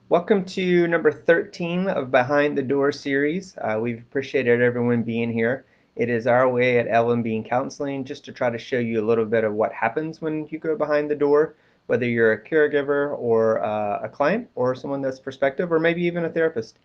Welcome to number 13 of Behind the Door series. We've appreciated everyone being here. It is our way at LMB Counseling just to try to show you a little bit of what happens when you go behind the door, whether you're a caregiver or a client or someone that's prospective or maybe even a therapist.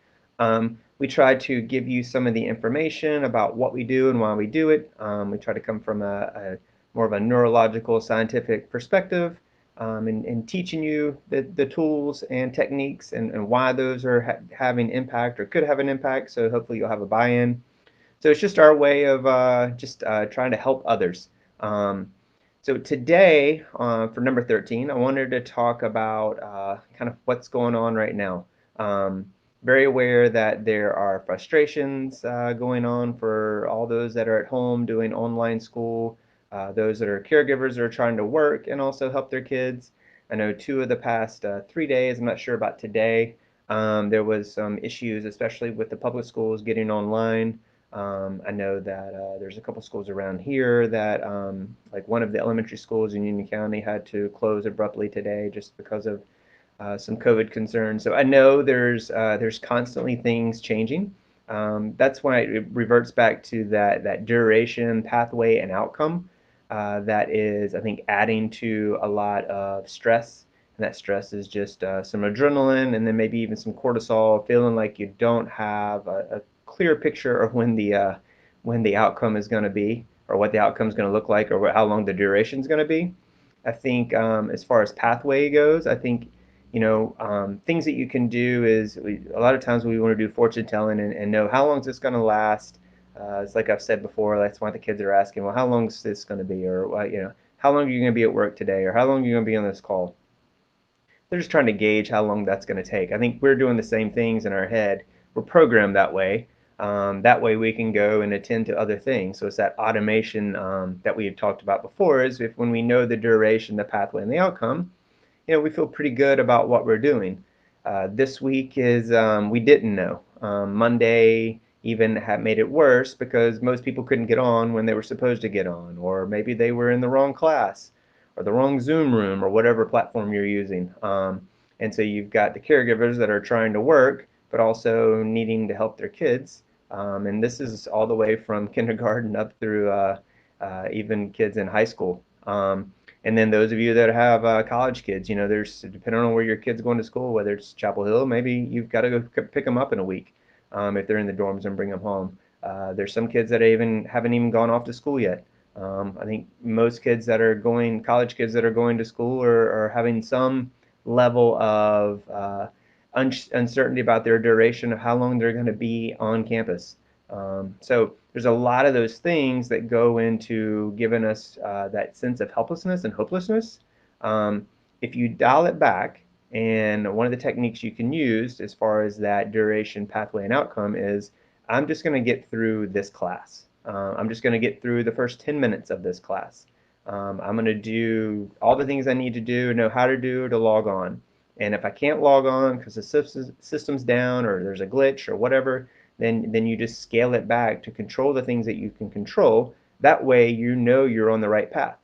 We try to give you some of the information about what we do and why we do it. We try to come from a more of a neurological scientific perspective and teaching you the tools and techniques and why those are having impact or could have an impact. So hopefully you'll have a buy-in. So it's just our way of just trying to help others. So today, for number 13, I wanted to talk about kind of what's going on right now. Um, Very aware that there are frustrations going on for all those that are at home doing online school, those that are caregivers that are trying to work and also help their kids. I know two of the past 3 days, I'm not sure about today, there was some issues, especially with the public schools getting online. I know that there's a couple schools around here that, like one of the elementary schools in Union County had to close abruptly today just because of some COVID concerns. So I know there's constantly things changing. That's why it reverts back to that duration, pathway, and outcome. That is, I think, adding to a lot of stress. And that stress is just some adrenaline and then maybe even some cortisol, feeling like you don't have a clear picture of when the outcome is going to be, or what the outcome is going to look like, or how long the duration is going to be. I think as far as pathway goes, I think things that you can do is a lot of times we want to do fortune telling and know how long is this going to last. It's like I've said before. That's why the kids are asking, well, how long is this going to be, or how long are you going to be at work today, or how long are you going to be on this call? They're just trying to gauge how long that's going to take. I think we're doing the same things in our head. We're programmed that way. That way we can go and attend to other things. So it's that automation that we had talked about before. Is if when we know the duration, the pathway, and the outcome, we feel pretty good about what we're doing. This week is we didn't know. Monday even had made it worse because most people couldn't get on when they were supposed to get on, or maybe they were in the wrong class or the wrong Zoom room or whatever platform you're using. And so you've got the caregivers that are trying to work but also needing to help their kids. And this is all the way from kindergarten up through even kids in high school. And then those of you that have college kids, there's depending on where your kid's going to school, whether it's Chapel Hill, maybe you've got to go pick them up in a week if they're in the dorms and bring them home. There's some kids that even haven't even gone off to school yet. I think most kids that are going, college kids that are going to school are having some level of uncertainty about their duration of how long they're going to be on campus. So there's a lot of those things that go into giving us that sense of helplessness and hopelessness. Um, if you dial it back, and one of the techniques you can use as far as that duration, pathway, and outcome is I'm just going to get through this class. I'm just going to get through the first 10 minutes of this class. I'm going to do all the things I need to do, know how to do to log on. And if I can't log on because the system's down or there's a glitch or whatever, then you just scale it back to control the things that you can control. That way you know you're on the right path.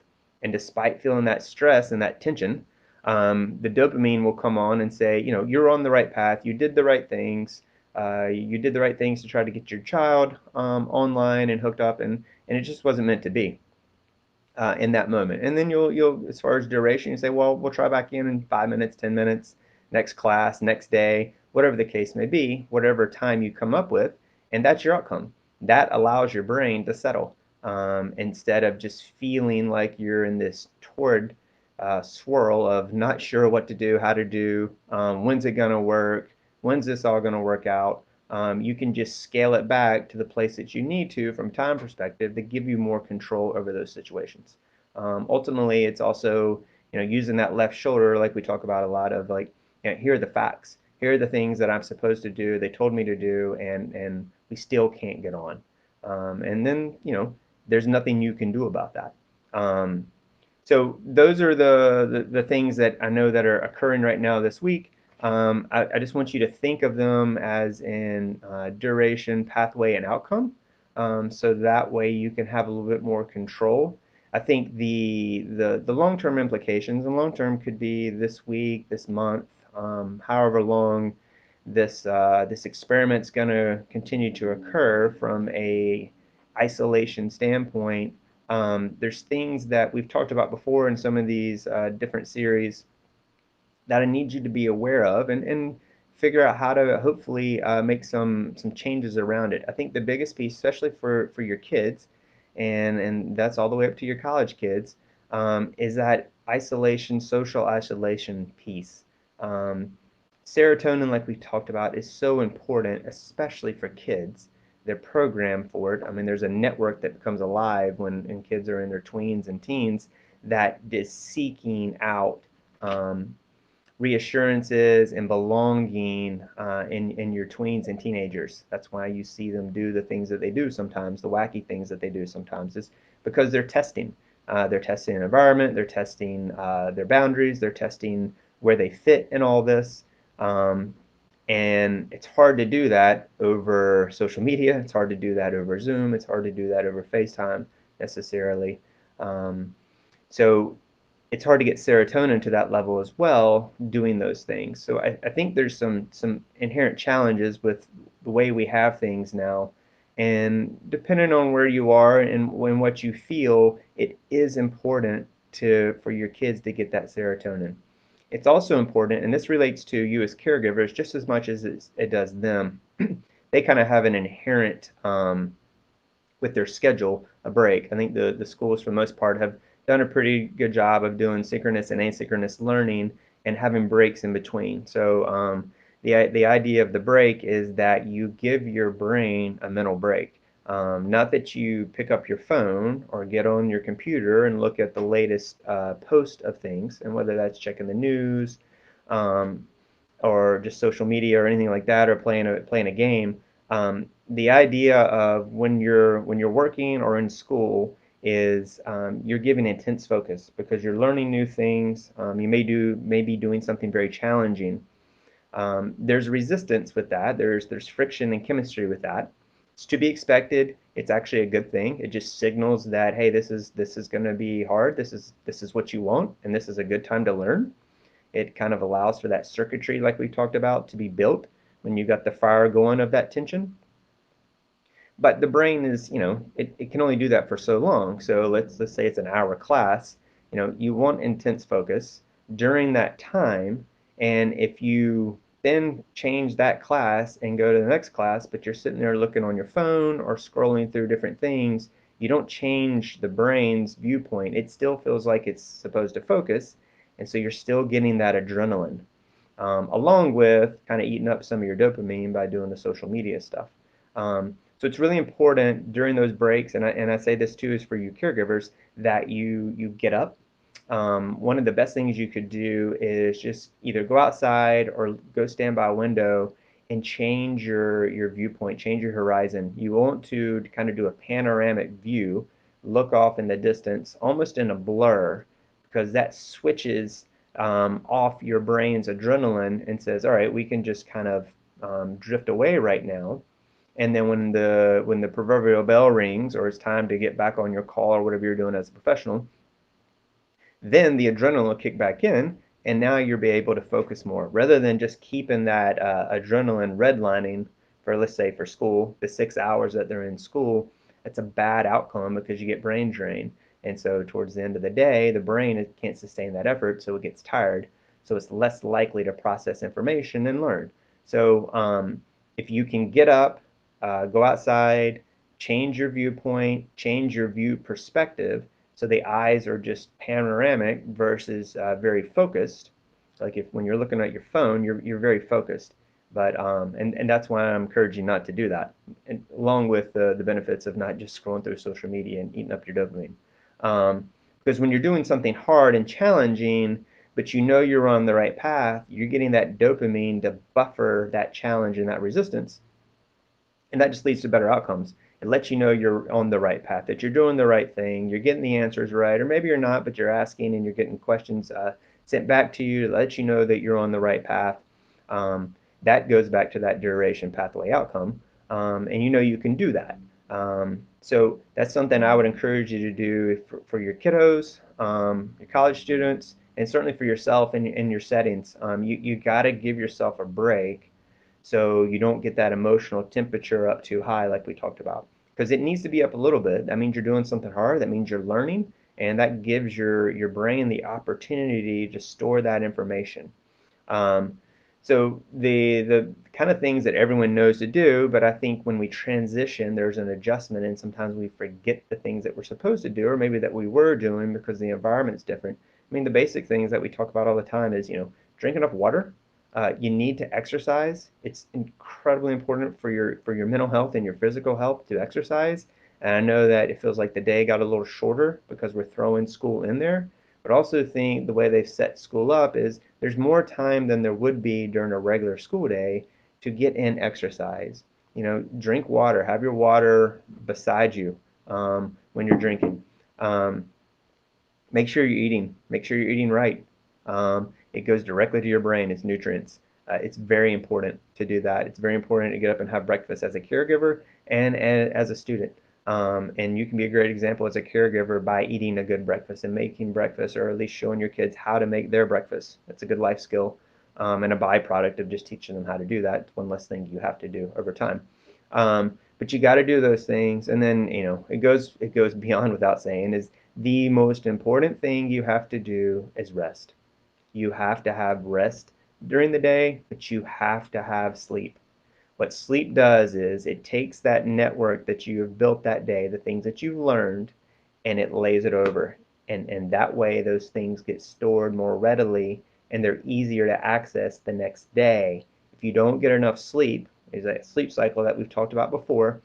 And despite feeling that stress and that tension, the dopamine will come on and say, you're on the right path. You did the right things. You did the right things to try to get your child online and hooked up, and it just wasn't meant to be in that moment. And then you'll as far as duration, you say, well, we'll try back in 5 minutes, 10 minutes, next class, next day, whatever the case may be, whatever time you come up with, and that's your outcome. That allows your brain to settle instead of just feeling like you're in this torrid swirl of not sure what to do, how to do, when's it going to work, when's this all going to work out. You can just scale it back to the place that you need to from time perspective to give you more control over those situations. Ultimately, it's also using that left shoulder like we talk about a lot of like here are the facts, here are the things that I'm supposed to do, they told me to do, and we still can't get on. And then there's nothing you can do about that. So those are the things that I know that are occurring right now this week. I just want you to think of them as in duration, pathway, and outcome. So that way you can have a little bit more control. I think the long-term implications, and long-term could be this week, this month, however long this experiment's going to continue to occur from a isolation standpoint. There's things that we've talked about before in some of these different series that I need you to be aware of and figure out how to hopefully make some changes around it. I think the biggest piece, especially for your kids, and that's all the way up to your college kids, is that isolation, social isolation piece. Um, Serotonin, like we talked about, is so important, especially for kids. They're programmed for it. I mean, there's a network that becomes alive when kids are in their tweens and teens that is seeking out um, reassurances and belonging in your tweens and teenagers. That's why you see them do the things that they do sometimes, the wacky things that they do sometimes, is because they're testing. They're testing an environment, they're testing their boundaries, they're testing where they fit in all this. Um, and it's hard to do that over social media. It's hard to do that over Zoom. It's hard to do that over FaceTime necessarily. Um, so it's hard to get serotonin to that level as well doing those things. So I think there's some inherent challenges with the way we have things now. And depending on where you are and when what you feel, it is important for your kids to get that serotonin. It's also important, and this relates to you as caregivers just as much as it does them. They kind of have an inherent with their schedule a break. I think the schools, for the most part, have done a pretty good job of doing synchronous and asynchronous learning and having breaks in between. So the idea of the break is that you give your brain a mental break. Not that you pick up your phone or get on your computer and look at the latest post of things, and whether that's checking the news, um, or just social media or anything like that, or playing a game. The idea of when you're working or in school is you're giving intense focus because you're learning new things. You may be doing something very challenging. There's resistance with that. There's friction and chemistry with that. It's to be expected. It's actually a good thing. It just signals that, hey, this is going to be hard. This is what you want, and this is a good time to learn. It kind of allows for that circuitry, like we talked about, to be built when you got the fire going of that tension. But the brain is, it can only do that for so long. So let's say it's an hour class. You want intense focus during that time. And if you then change that class and go to the next class, but you're sitting there looking on your phone or scrolling through different things, you don't change the brain's viewpoint. It still feels like it's supposed to focus, and so you're still getting that adrenaline, along with kind of eating up some of your dopamine by doing the social media stuff. So it's really important during those breaks, and I say this too is for you caregivers, that you get up. One of the best things you could do is just either go outside or go stand by a window and change your viewpoint, change your horizon. You want to kind of do a panoramic view, look off in the distance, almost in a blur, because that switches off your brain's adrenaline and says, all right, we can just kind of drift away right now. And then when the proverbial bell rings or it's time to get back on your call or whatever you're doing as a professional, then the adrenaline will kick back in, and now you'll be able to focus more rather than just keeping that adrenaline redlining for, let's say, for school, the 6 hours that they're in school. That's a bad outcome because you get brain drain. And so towards the end of the day, the brain can't sustain that effort, so it gets tired. So it's less likely to process information and learn. So if you can get up, go outside, change your viewpoint, change your view perspective, so the eyes are just panoramic versus very focused. So like if when you're looking at your phone, you're very focused. But and that's why I'm encouraging not to do that, and along with the benefits of not just scrolling through social media and eating up your dopamine. Because when you're doing something hard and challenging, but you know you're on the right path, you're getting that dopamine to buffer that challenge and that resistance, and that just leads to better outcomes. It lets you know you're on the right path, that you're doing the right thing, you're getting the answers right, or maybe you're not, but you're asking and you're getting questions sent back to you to let you know that you're on the right path. That goes back to that duration pathway outcome, and you know you can do that. So that's something I would encourage you to do for your kiddos, your college students, and certainly for yourself in your settings, you got to give yourself a break so you don't get that emotional temperature up too high like we talked about. Because it needs to be up a little bit. That means you're doing something hard. That means you're learning, and that gives your brain the opportunity to store that information. Um, so the kind of things that everyone knows to do, but I think when we transition, there's an adjustment, and sometimes we forget the things that we're supposed to do, or maybe that we were doing because the environment's different. I mean, the basic things that we talk about all the time is, drink enough water. You need to exercise. It's incredibly important for your mental health and your physical health to exercise. And I know that it feels like the day got a little shorter because we're throwing school in there, but also think the way they've set school up is there's more time than there would be during a regular school day to get in exercise. Drink water, have your water beside you when you're drinking. Um, make sure you're eating right. It goes directly to your brain, it's nutrients. It's very important to do that. It's very important to get up and have breakfast as a caregiver and as a student. And you can be a great example as a caregiver by eating a good breakfast and making breakfast, or at least showing your kids how to make their breakfast. That's a good life skill, and a byproduct of just teaching them how to do that. It's one less thing you have to do over time. But you got to do those things, and then it goes beyond without saying is the most important thing you have to do is rest. You have to have rest during the day, but you have to have sleep. What sleep does is it takes that network that you have built that day, the things that you've learned, and it lays it over. And that way, those things get stored more readily and they're easier to access the next day. If you don't get enough sleep, is that sleep cycle that we've talked about before,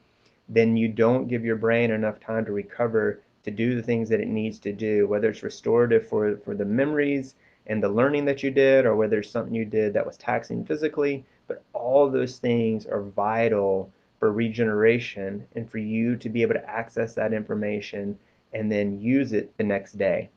then you don't give your brain enough time to recover to do the things that it needs to do, whether it's restorative for the memories and the learning that you did, or whether it's something you did that was taxing physically. But all those things are vital for regeneration and for you to be able to access that information and then use it the next day.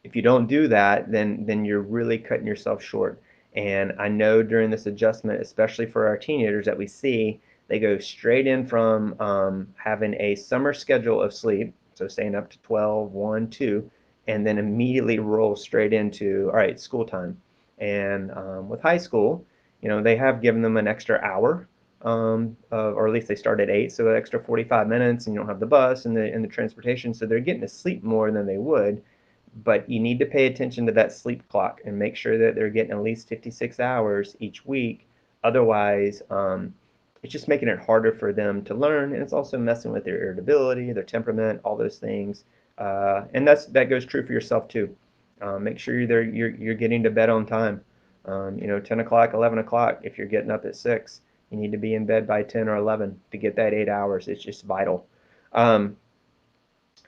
If you don't do that, then you're really cutting yourself short. And I know during this adjustment, especially for our teenagers that we see, they go straight in from having a summer schedule of sleep, so staying up to 12, 1, 2, and then immediately roll straight into, all right, school time. And with high school, they have given them an extra hour, or at least they start at 8, so an extra 45 minutes, and you don't have the bus and the transportation, so they're getting to sleep more than they would. But you need to pay attention to that sleep clock and make sure that they're getting at least 56 hours each week. Otherwise, it's just making it harder for them to learn, and it's also messing with their irritability, their temperament, all those things. And that goes true for yourself too. Make sure you're getting to bed on time. 10 o'clock, 11 o'clock. If you're getting up at 6, you need to be in bed by 10 or 11 to get that 8 hours. It's just vital. Um,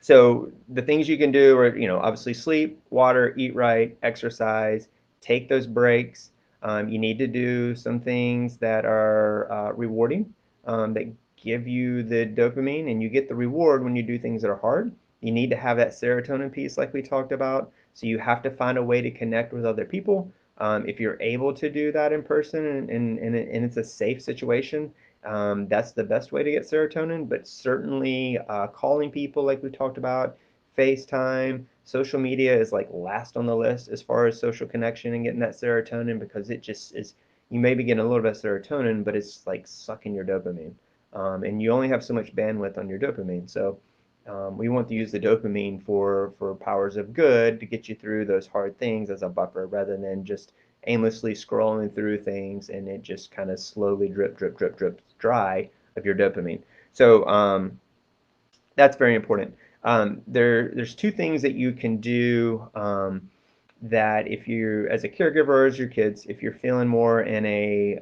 so the things you can do are, obviously sleep, water, eat right, exercise, take those breaks. You need to do some things that are rewarding, that give you the dopamine, and you get the reward when you do things that are hard. You need to have that serotonin piece like we talked about. So you have to find a way to connect with other people. If you're able to do that in person and it's a safe situation, that's the best way to get serotonin, but certainly calling people like we talked about, FaceTime, social media is like last on the list as far as social connection and getting that serotonin, because it just is, you may be getting a little bit of serotonin, but it's like sucking your dopamine. And you only have so much bandwidth on your dopamine. So we want to use the dopamine for powers of good to get you through those hard things as a buffer rather than just aimlessly scrolling through things and it just kind of slowly drip, drip, drip, drips dry of your dopamine. So that's very important. There's two things that you can do, that if you, as a caregiver or as your kids, if you're feeling more in a,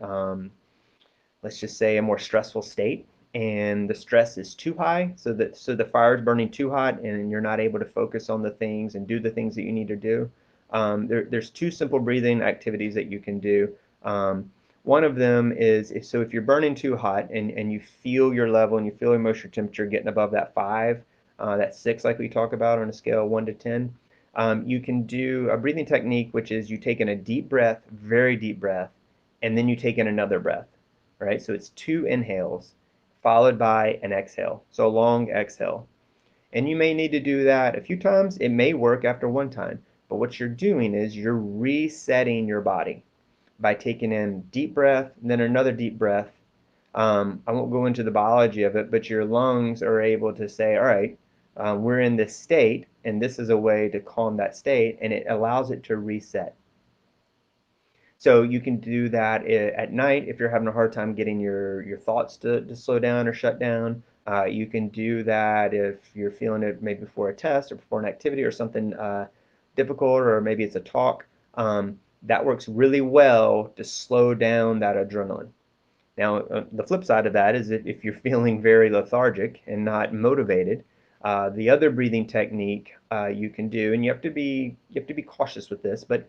let's just say, a more stressful state, and the stress is too high, so the fire is burning too hot and you're not able to focus on the things and do the things that you need to do. There's two simple breathing activities that you can do. One of them is if you're burning too hot and you feel your level and you feel your moisture temperature getting above that 5, that 6 like we talk about on a scale of 1 to 10, you can do a breathing technique, which is you take in a deep breath, very deep breath, and then you take in another breath. Right? So it's 2 inhales followed by an exhale. So a long exhale. And you may need to do that a few times. It may work after one time. But what you're doing is you're resetting your body by taking in deep breath, and then another deep breath. I won't go into the biology of it, but your lungs are able to say, all right, we're in this state, and this is a way to calm that state, and it allows it to reset. So you can do that at night if you're having a hard time getting your thoughts to slow down or shut down. You can do that if you're feeling it maybe before a test or before an activity or something difficult, or maybe it's a talk. That works really well to slow down that adrenaline. Now, the flip side of that is that if you're feeling very lethargic and not motivated, the other breathing technique you can do, and you have to be cautious with this, but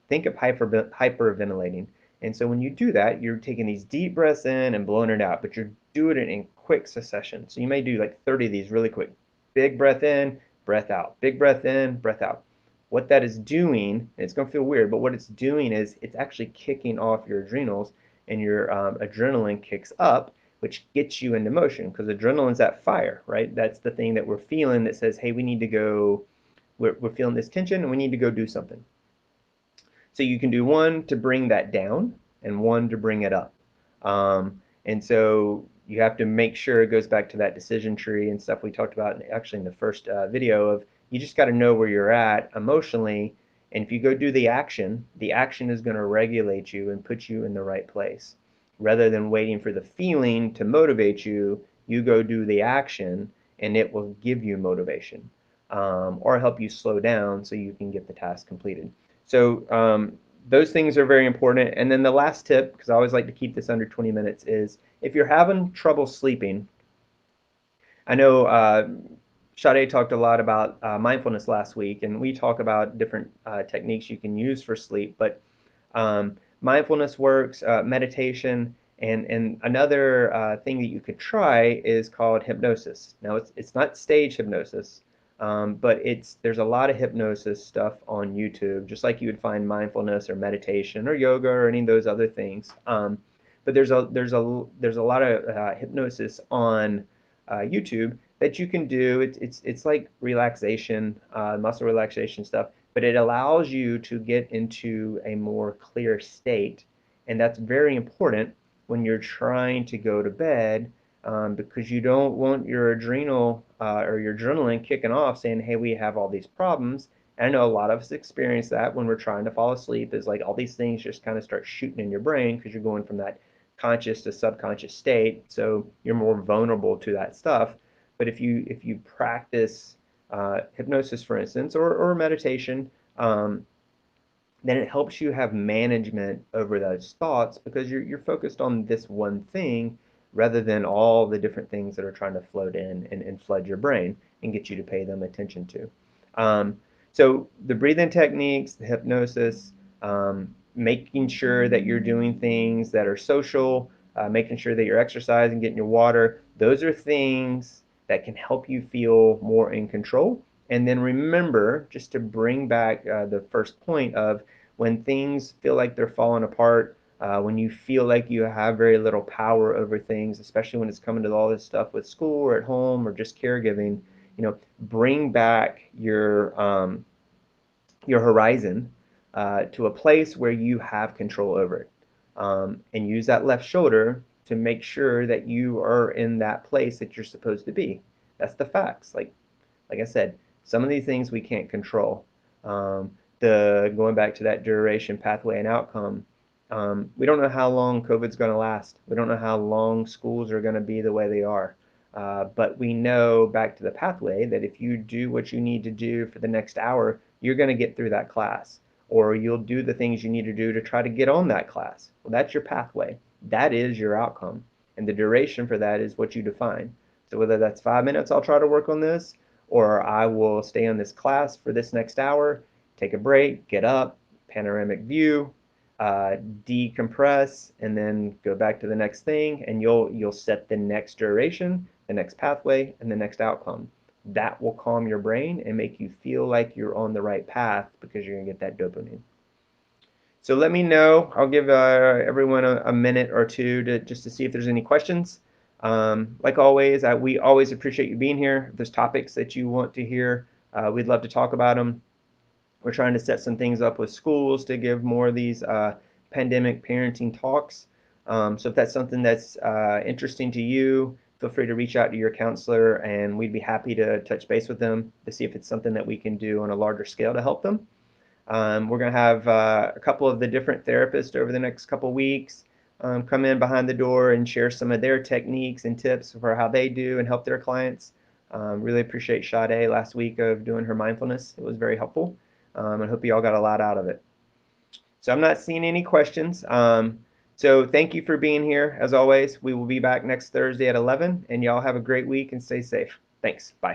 think of hyperventilating. And so when you do that, you're taking these deep breaths in and blowing it out, but you're doing it in quick succession. So you may do like 30 of these really quick. Big breath in, breath out. Big breath in, breath out. What that is doing, and it's going to feel weird, but what it's doing is it's actually kicking off your adrenals, and your adrenaline kicks up, which gets you into motion because adrenaline's that fire, right? That's the thing that we're feeling that says, hey, we need to go, we're feeling this tension and we need to go do something. So you can do one to bring that down and one to bring it up. And so you have to make sure it goes back to that decision tree and stuff we talked about actually in the first video of you just got to know where you're at emotionally. And if you go do the action is going to regulate you and put you in the right place. Rather than waiting for the feeling to motivate you, you go do the action and it will give you motivation or help you slow down so you can get the task completed. So those things are very important. And then the last tip, because I always like to keep this under 20 minutes, is if you're having trouble sleeping, I know Sade talked a lot about mindfulness last week, and we talk about different techniques you can use for sleep, but mindfulness works, meditation, and another thing that you could try is called hypnosis. Now, it's not stage hypnosis, but there's a lot of hypnosis stuff on YouTube, just like you would find mindfulness or meditation or yoga or any of those other things. But there's a lot of hypnosis on YouTube that you can do. It's like relaxation, muscle relaxation stuff, but it allows you to get into a more clear state, and that's very important when you're trying to go to bed because you don't want your adrenal or your adrenaline kicking off saying, hey, we have all these problems. And I know a lot of us experience that when we're trying to fall asleep is like all these things just kind of start shooting in your brain because you're going from that conscious to subconscious state. So you're more vulnerable to that stuff. But if you practice hypnosis, for instance, or meditation, then it helps you have management over those thoughts because you're focused on this one thing rather than all the different things that are trying to float in and flood your brain and get you to pay them attention to. So the breathing techniques, the hypnosis, making sure that you're doing things that are social, making sure that you're exercising, getting your water, those are things that can help you feel more in control. And then remember, just to bring back the first point of when things feel like they're falling apart, when you feel like you have very little power over things, especially when it's coming to all this stuff with school or at home or just caregiving, bring back your horizon to a place where you have control over it, and use that left shoulder to make sure that you are in that place that you're supposed to be. That's the facts. Like I said, some of these things we can't control. The going back to that duration, pathway, and outcome, we don't know how long COVID's going to last. We don't know how long schools are going to be the way they are. But we know back to the pathway that if you do what you need to do for the next hour, you're going to get through that class, or you'll do the things you need to do to try to get on that class. Well, that's your pathway. That is your outcome. And the duration for that is what you define. So whether that's 5 minutes, I'll try to work on this, or I will stay on this class for this next hour, take a break, get up, panoramic view, decompress, and then go back to the next thing, and you'll set the next duration, the next pathway, and the next outcome. That will calm your brain and make you feel like you're on the right path because you're going to get that dopamine. So let me know. I'll give everyone a minute or two just to see if there's any questions. Like always, we always appreciate you being here. If there's topics that you want to hear, we'd love to talk about them. We're trying to set some things up with schools to give more of these pandemic parenting talks. So if that's something that's interesting to you, feel free to reach out to your counselor, and we'd be happy to touch base with them to see if it's something that we can do on a larger scale to help them. We're going to have a couple of the different therapists over the next couple weeks come in behind the door and share some of their techniques and tips for how they do and help their clients. Really appreciate Sade last week of doing her mindfulness. It was very helpful. I hope you all got a lot out of it. So I'm not seeing any questions. So thank you for being here. As always, we will be back next Thursday at 11, and y'all have a great week and stay safe. Thanks. Bye.